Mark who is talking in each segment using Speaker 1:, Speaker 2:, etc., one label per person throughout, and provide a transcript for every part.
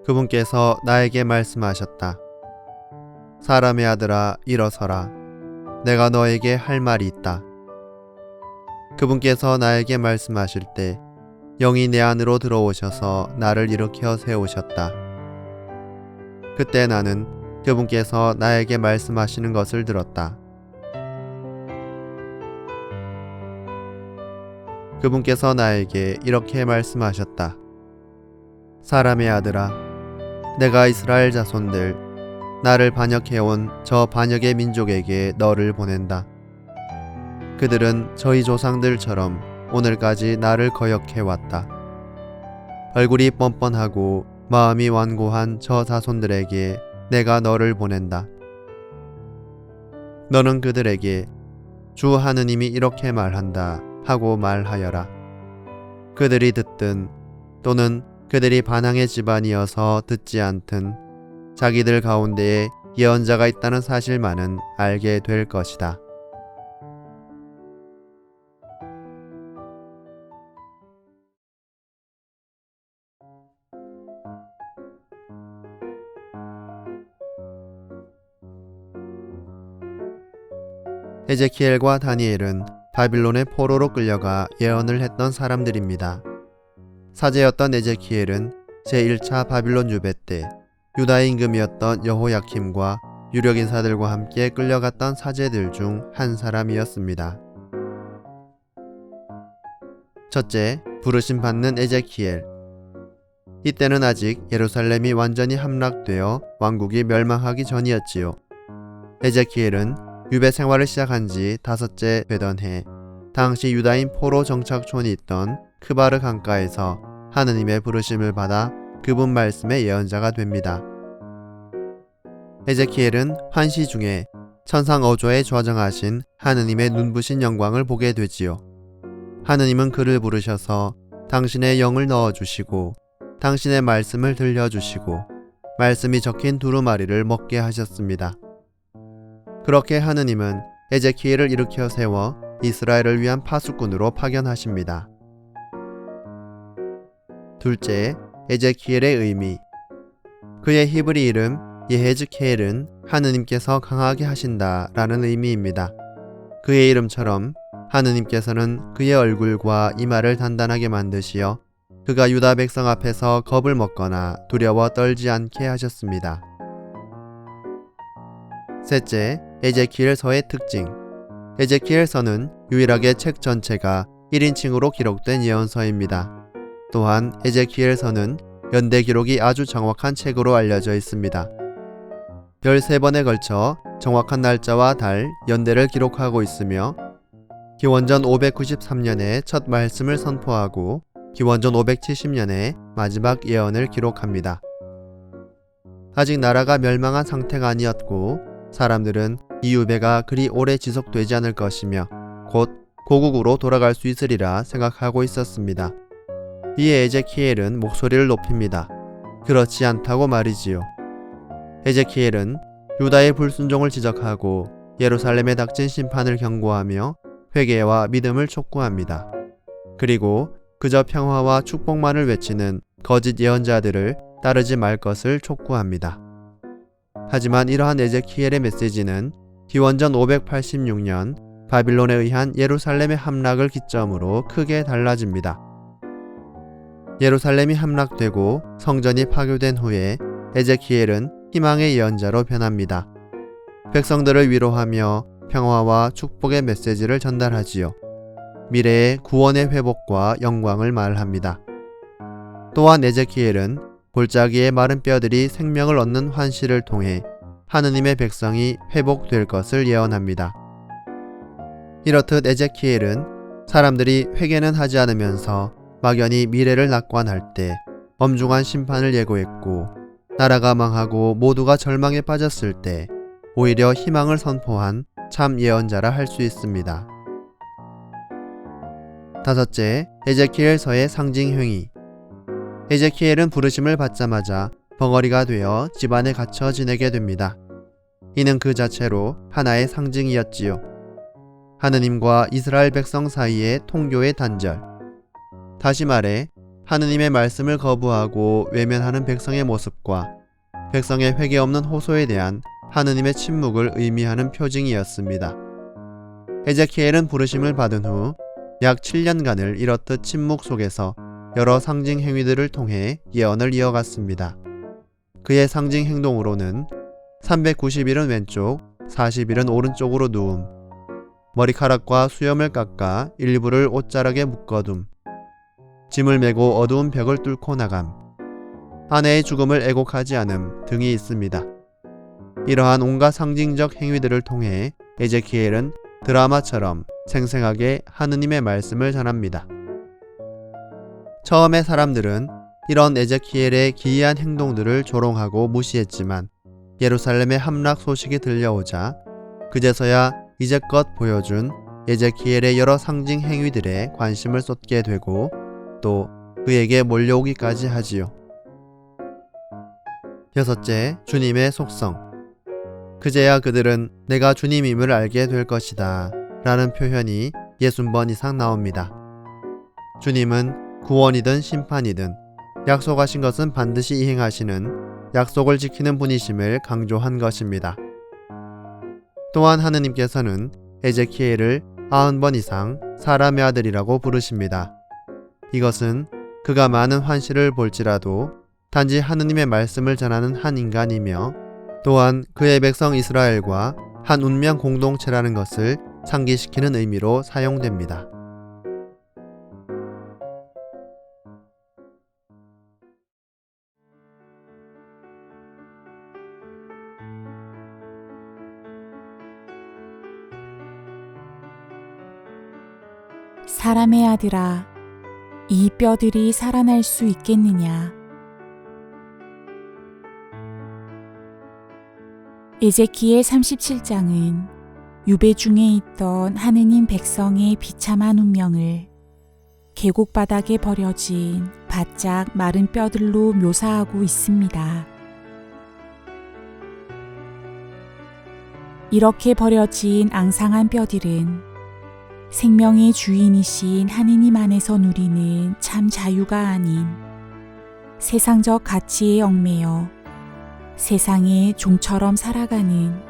Speaker 1: 그분께서 나에게 말씀하셨다. 사람의 아들아, 일어서라. 내가 너에게 할 말이 있다. 그분께서 나에게 말씀하실 때 영이 내 안으로 들어오셔서 나를 일으켜 세우셨다. 그때 나는 그분께서 나에게 말씀하시는 것을 들었다. 그분께서 나에게 이렇게 말씀하셨다. 사람의 아들아, 내가 이스라엘 자손들, 나를 반역해온 저 반역의 민족에게 너를 보낸다. 그들은 저희 조상들처럼 오늘까지 나를 거역해왔다. 얼굴이 뻔뻔하고 마음이 완고한 저 자손들에게 내가 너를 보낸다. 너는 그들에게 주 하느님이 이렇게 말한다 하고 말하여라. 그들이 듣든 또는 그들이 반항의 집안이어서 듣지 않든 자기들 가운데에 예언자가 있다는 사실만은 알게 될 것이다. 에제키엘과 다니엘은 바빌론의 포로로 끌려가 예언을 했던 사람들입니다. 사제였던 에제키엘은 제1차 바빌론 유배 때 유다의 임금이었던 여호야킴과 유력 인사들과 함께 끌려갔던 사제들 중 한 사람이었습니다. 첫째, 부르심 받는 에제키엘. 이때는 아직 예루살렘이 완전히 함락되어 왕국이 멸망하기 전이었지요. 에제키엘은 유배 생활을 시작한 지 5째 되던 해, 당시 유다인 포로 정착촌이 있던 크바르 강가에서 하느님의 부르심을 받아 그분 말씀의 예언자가 됩니다. 에제키엘은 환시 중에 천상 어조에 좌정하신 하느님의 눈부신 영광을 보게 되지요. 하느님은 그를 부르셔서 당신의 영을 넣어주시고 당신의 말씀을 들려주시고 말씀이 적힌 두루마리를 먹게 하셨습니다. 그렇게 하느님은 에제키엘을 일으켜 세워 이스라엘을 위한 파수꾼으로 파견하십니다. 둘째, 에제키엘의 의미. 그의 히브리 이름 예헤즈케엘은 하느님께서 강하게 하신다 라는 의미입니다. 그의 이름처럼 하느님께서는 그의 얼굴과 이마를 단단하게 만드시어 그가 유다 백성 앞에서 겁을 먹거나 두려워 떨지 않게 하셨습니다. 셋째, 에제키엘서의 특징. 에제키엘서는 유일하게 책 전체가 1인칭으로 기록된 예언서입니다. 또한 에제키엘서는 연대 기록이 아주 정확한 책으로 알려져 있습니다. 13번에 걸쳐 정확한 날짜와 달, 연대를 기록하고 있으며 기원전 593년에 첫 말씀을 선포하고 기원전 570년에 마지막 예언을 기록합니다. 아직 나라가 멸망한 상태가 아니었고 사람들은 이 유배가 그리 오래 지속되지 않을 것이며 곧 고국으로 돌아갈 수 있으리라 생각하고 있었습니다. 이에 에제키엘은 목소리를 높입니다. 그렇지 않다고 말이지요. 에제키엘은 유다의 불순종을 지적하고 예루살렘에 닥친 심판을 경고하며 회개와 믿음을 촉구합니다. 그리고 그저 평화와 축복만을 외치는 거짓 예언자들을 따르지 말 것을 촉구합니다. 하지만 이러한 에제키엘의 메시지는 기원전 586년 바빌론에 의한 예루살렘의 함락을 기점으로 크게 달라집니다. 예루살렘이 함락되고 성전이 파괴된 후에 에제키엘은 희망의 예언자로 변합니다. 백성들을 위로하며 평화와 축복의 메시지를 전달하지요. 미래의 구원의 회복과 영광을 말합니다. 또한 에제키엘은 골짜기의 마른 뼈들이 생명을 얻는 환시를 통해 하느님의 백성이 회복될 것을 예언합니다. 이렇듯 에제키엘은 사람들이 회개는 하지 않으면서 막연히 미래를 낙관할 때 엄중한 심판을 예고했고 나라가 망하고 모두가 절망에 빠졌을 때 오히려 희망을 선포한 참 예언자라 할 수 있습니다. 다섯째, 에제키엘서의 상징 행위. 에제키엘은 부르심을 받자마자 벙어리가 되어 집안에 갇혀 지내게 됩니다. 이는 그 자체로 하나의 상징이었지요. 하느님과 이스라엘 백성 사이의 통교의 단절. 다시 말해 하느님의 말씀을 거부하고 외면하는 백성의 모습과 백성의 회개 없는 호소에 대한 하느님의 침묵을 의미하는 표징이었습니다. 에제키엘은 부르심을 받은 후 약 7년간을 이렇듯 침묵 속에서 여러 상징 행위들을 통해 예언을 이어갔습니다. 그의 상징 행동으로는 390일은 왼쪽, 40일은 오른쪽으로 누움, 머리카락과 수염을 깎아 일부를 옷자락에 묶어둠, 짐을 메고 어두운 벽을 뚫고 나감, 아내의 죽음을 애곡하지 않음 등이 있습니다. 이러한 온갖 상징적 행위들을 통해 에제키엘은 드라마처럼 생생하게 하느님의 말씀을 전합니다. 처음에 사람들은 이런 에제키엘의 기이한 행동들을 조롱하고 무시했지만 예루살렘의 함락 소식이 들려오자 그제서야 이제껏 보여준 에제키엘의 여러 상징 행위들에 관심을 쏟게 되고 또 그에게 몰려오기까지 하지요. 여섯째, 주님의 속성. 그제야 그들은 내가 주님임을 알게 될 것이다 라는 표현이 60번 이상 나옵니다. 주님은 구원이든 심판이든 약속하신 것은 반드시 이행하시는 약속을 지키는 분이심을 강조한 것입니다. 또한 하느님께서는 에제키엘을 90번 이상 사람의 아들이라고 부르십니다. 이것은 그가 많은 환시를 볼지라도 단지 하느님의 말씀을 전하는 한 인간이며 또한 그의 백성 이스라엘과 한 운명 공동체라는 것을 상기시키는 의미로 사용됩니다.
Speaker 2: 사람의 아들아, 이 뼈들이 살아날 수 있겠느냐? 에제키엘 37장은 유배 중에 있던 하느님 백성의 비참한 운명을 계곡 바닥에 버려진 바짝 마른 뼈들로 묘사하고 있습니다. 이렇게 버려진 앙상한 뼈들은 생명의 주인이신 하느님 안에서 누리는 참 자유가 아닌 세상적 가치에 얽매여 세상의 종처럼 살아가는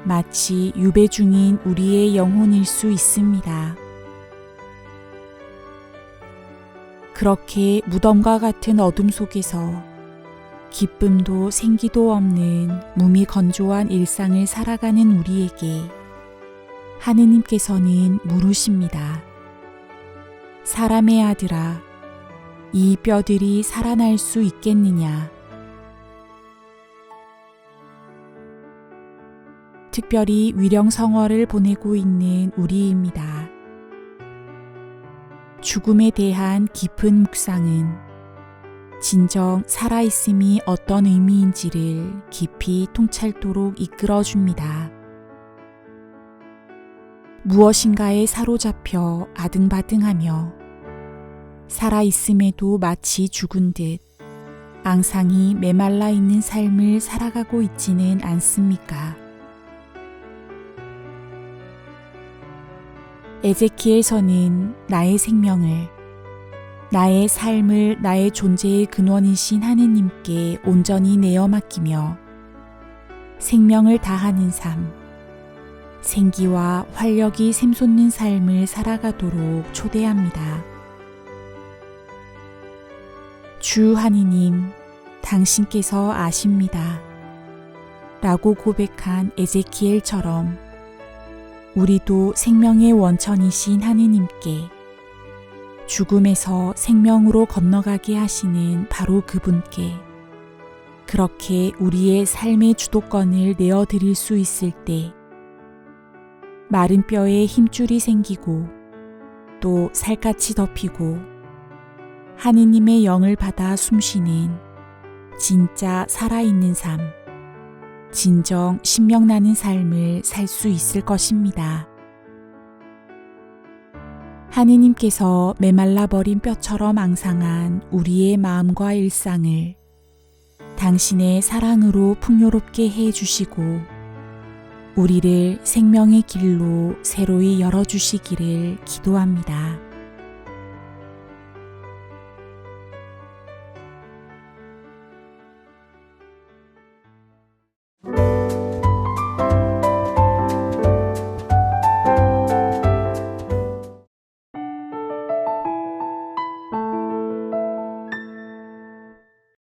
Speaker 2: 마치 유배 중인 우리의 영혼일 수 있습니다. 그렇게 무덤과 같은 어둠 속에서 기쁨도 생기도 없는 무미 건조한 일상을 살아가는 우리에게 하느님께서는 물으십니다. 사람의 아들아, 이 뼈들이 살아날 수 있겠느냐? 특별히 위령성어를 보내고 있는 우리입니다. 죽음에 대한 깊은 묵상은 진정 살아있음이 어떤 의미인지를 깊이 통찰토록 이끌어줍니다. 무엇인가에 사로잡혀 아등바등하며 살아있음에도 마치 죽은 듯 앙상이 메말라 있는 삶을 살아가고 있지는 않습니까? 에제키엘서는 나의 생명을, 나의 삶을 나의 존재의 근원이신 하느님께 온전히 내어 맡기며 생명을 다하는 삶, 생기와 활력이 샘솟는 삶을 살아가도록 초대합니다. 주 하느님, 당신께서 아십니다. 라고 고백한 에제키엘처럼 우리도 생명의 원천이신 하느님께 죽음에서 생명으로 건너가게 하시는 바로 그분께 그렇게 우리의 삶의 주도권을 내어드릴 수 있을 때 마른 뼈에 힘줄이 생기고 또 살갗이 덮이고 하느님의 영을 받아 숨쉬는 진짜 살아있는 삶, 진정 신명나는 삶을 살 수 있을 것입니다. 하느님께서 메말라버린 뼈처럼 앙상한 우리의 마음과 일상을 당신의 사랑으로 풍요롭게 해주시고 우리를 생명의 길로 새로이 열어주시기를 기도합니다.